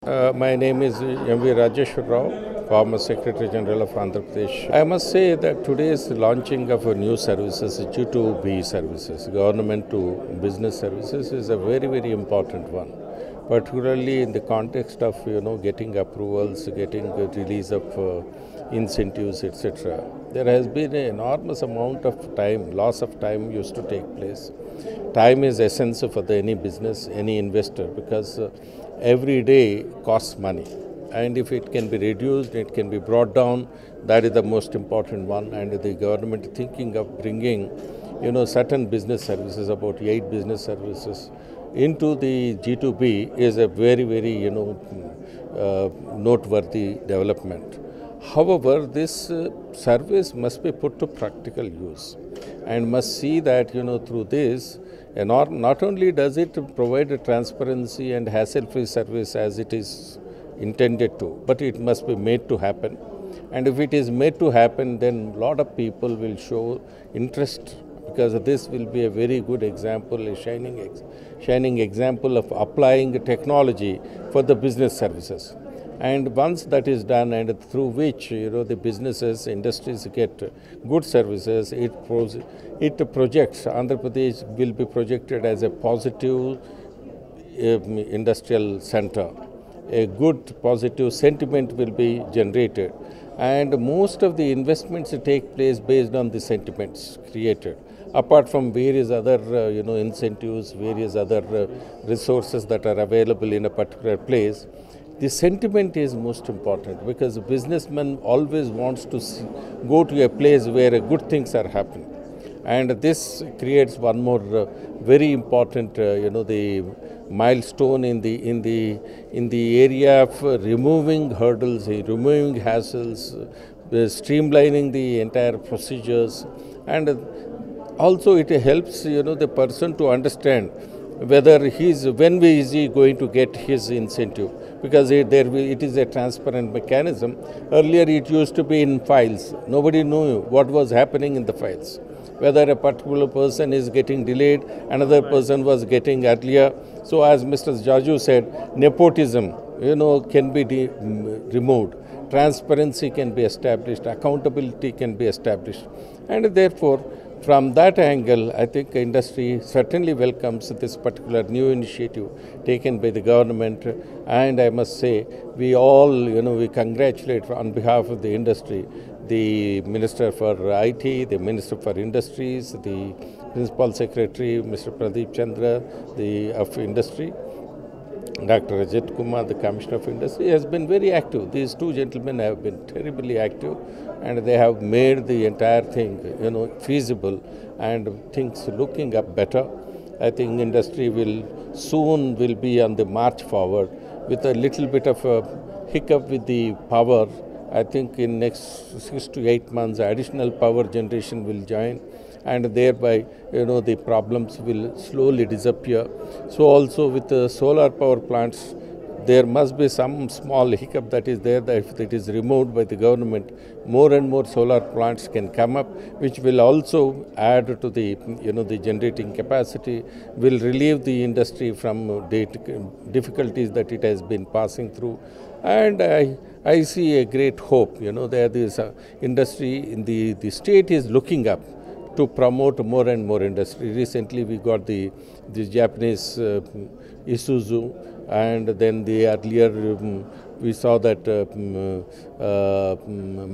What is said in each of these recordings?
My name is M.V.Rajeshwara Rao, former Secretary General of Andhra Pradesh. I must say that today's launching of new services, G2B services, government to business services, is a very important one. Particularly in the context of getting approvals, getting the release of incentives, etc. There has been an enormous amount of time, loss of time used to take place. Time is essential for any business, any investor, because every day costs money. And if it can be reduced, it can be brought down, that is the most important one. And the government thinking of bringing, certain business services, about 8 business services, into the G2B is a very noteworthy development. However, this service must be put to practical use and must see that through this, and not only does it provide a transparency and hassle-free service as it is intended to, but it must be made to happen. And if it is made to happen, then a lot of people will show interest, because this will be a very good example, a shining example of applying technology for the business services. And once that is done, and through which the businesses, industries get good services, it projects, Andhra Pradesh will be projected as a positive industrial center. A good positive sentiment will be generated, and most of the investments take place based on the sentiments created. Apart from various other incentives, various other resources that are available in a particular place, the sentiment is most important, because a businessman always wants to go to a place where good things are happening. And this creates one more very important, the milestone in the area of removing hurdles, removing hassles, streamlining the entire procedures, and also it helps the person to understand whether when is he going to get his incentive, because it is a transparent mechanism. Earlier it used to be in files. Nobody knew what was happening in the files. Whether a particular person is getting delayed, another person was getting earlier. So as Mr. Jaju said, nepotism, can be removed. Transparency can be established, accountability can be established. And therefore, from that angle, I think industry certainly welcomes this particular new initiative taken by the government. And I must say, we all, we congratulate on behalf of the industry, the Minister for IT, the Minister for Industries, the Principal Secretary, Mr. Pradeep Chandra, of Industry, Dr. Ajit Kumar, the Commissioner of Industry, has been very active. These two gentlemen have been terribly active, and they have made the entire thing, feasible, and things looking up better. I think industry will soon be on the march forward with a little bit of a hiccup with the power. I think in next 6 to 8 months, additional power generation will join, and thereby, the problems will slowly disappear. So also with the solar power plants, there must be some small hiccup that is there, that if it is removed by the government, more and more solar plants can come up, which will also add to the, the generating capacity, will relieve the industry from difficulties that it has been passing through. And I see a great hope, that this industry in the state is looking up to promote more and more industry. Recently we got the Japanese Isuzu, and then the earlier we saw that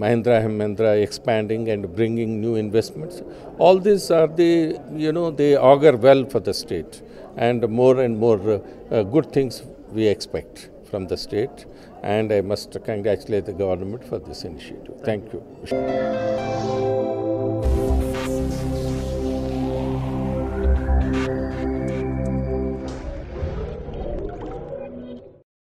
Mahindra expanding and bringing new investments. All these are they augur well for the state, and more good things we expect from the state. And I must congratulate the government for this initiative. Thank you.